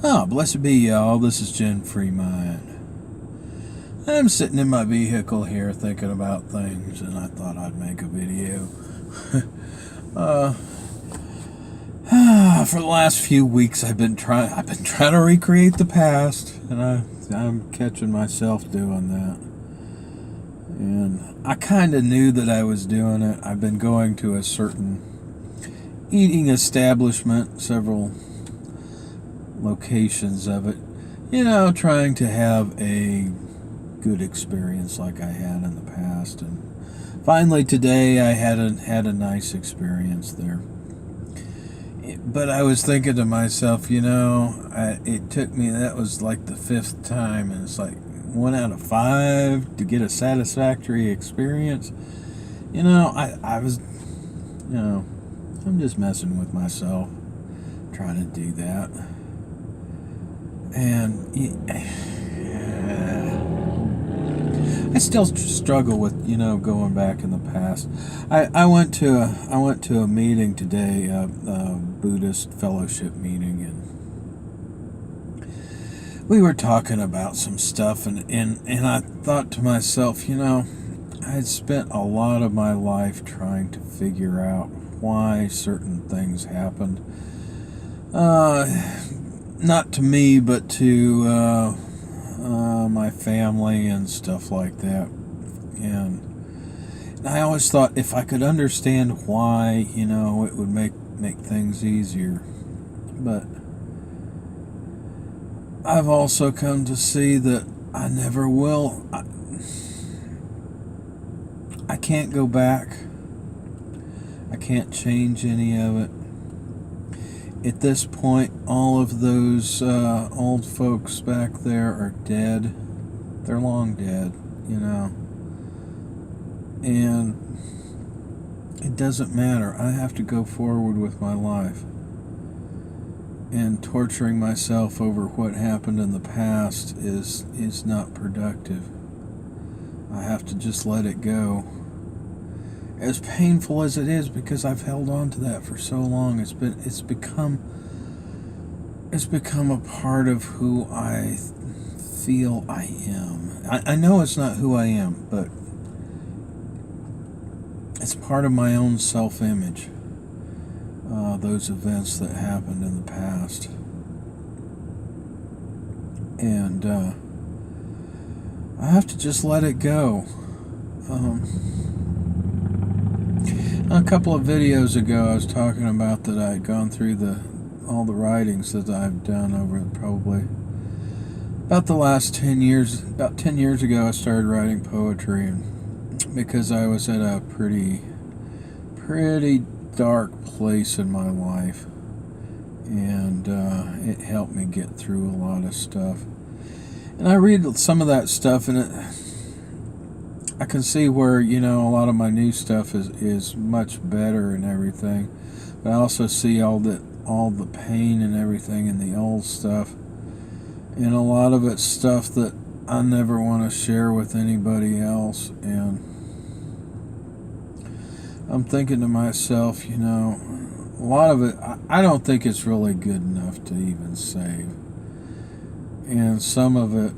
Oh, blessed be y'all. This is Jen Fremont. I'm sitting in my vehicle here thinking about things, and I thought I'd make a video. uh, for the last few weeks, I've been trying to recreate the past, and I'm catching myself doing that. And I kind of knew that I was doing it. I've been going to a certain eating establishment, several locations of it, trying to have a good experience like I had in the past. And finally today I had a nice experience there. But I was thinking to myself, it took me, that was like the fifth time, and it's like 1 out of 5 to get a satisfactory experience. I was, I'm just messing with myself trying to do that. And I still struggle with going back in the past. I went to a meeting today, a Buddhist fellowship meeting, and we were talking about some stuff, and I thought to myself, I had spent a lot of my life trying to figure out why certain things happened. Not to me, but to my family and stuff like that. And I always thought if I could understand why, it would make things easier. But I've also come to see that I never will. I can't go back. I can't change any of it. At this point, all of those old folks back there are dead. They're long dead, And it doesn't matter. I have to go forward with my life. And torturing myself over what happened in the past is not productive. I have to just let it go. As painful as it is, because I've held on to that for so long, it's become a part of who I feel I am. I know it's not who I am, but it's part of my own self-image. Those events that happened in the past, and I have to just let it go. A couple of videos ago, I was talking about that I had gone through all the writings that I've done over probably about the last 10 years. About 10 years ago, I started writing poetry, and because I was at a pretty dark place in my life, and it helped me get through a lot of stuff. And I read some of that stuff, and I can see where, a lot of my new stuff is much better and everything. But I also see all the pain and everything in the old stuff. And a lot of it's stuff that I never want to share with anybody else. And I'm thinking to myself, a lot of it, I don't think it's really good enough to even save. And some of it,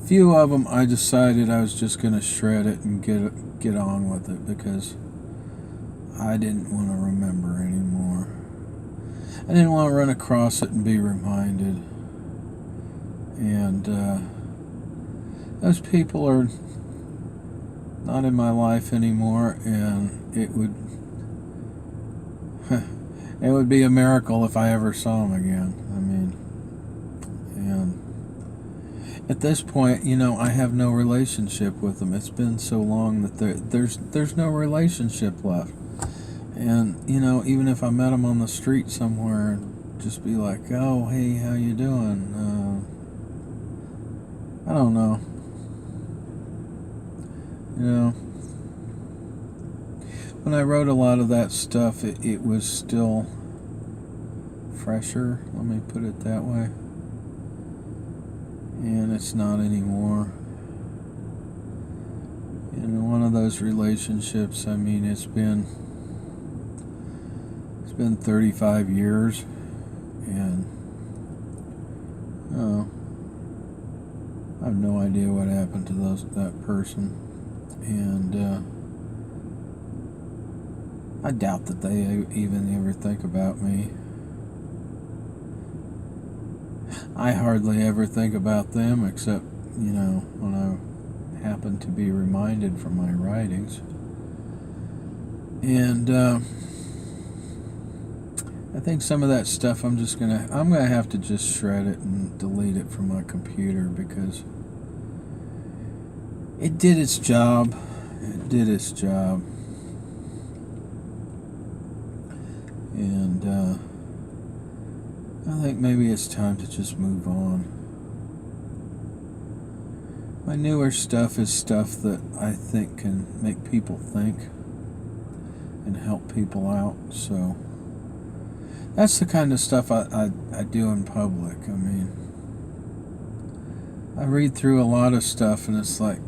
few of them, I decided I was just going to shred it and get on with it, because I didn't want to remember anymore. I didn't want to run across it and be reminded. And those people are not in my life anymore, and it would be a miracle if I ever saw them again. And at this point, I have no relationship with them. It's been so long that there's no relationship left. And, even if I met them on the street somewhere, and just be like, oh, hey, how you doing? I don't know. When I wrote a lot of that stuff, it was still fresher, let me put it that way. And it's not anymore. In one of those relationships, it's been 35 years, and I have no idea what happened to that person, and I doubt that they even ever think about me. I hardly ever think about them, except, when I happen to be reminded from my writings. And I think some of that stuff I'm gonna have to just shred it and delete it from my computer, because it did its job. It did its job. And I think maybe it's time to just move on. My newer stuff is stuff that I think can make people think and help people out. So that's the kind of stuff I do in public. I mean, I read through a lot of stuff and it's like,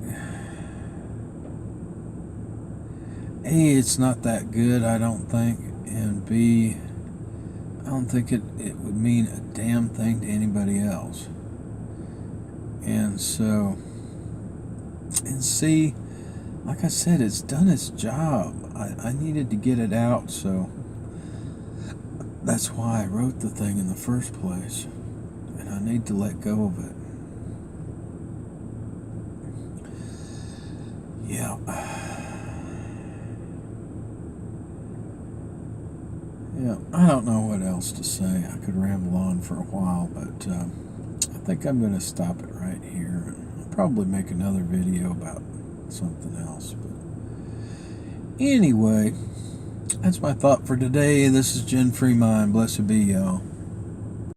A, it's not that good, I don't think, and B, I don't think it would mean a damn thing to anybody else. And so, and C, like I said, it's done its job. I needed to get it out, so that's why I wrote the thing in the first place. And I need to let go of it. Yeah. Yeah, I don't know what else to say. I could ramble on for a while, but I think I'm going to stop it right here. I'll probably make another video about something else. But anyway, that's my thought for today. This is Jen Free Mind. Blessed be y'all.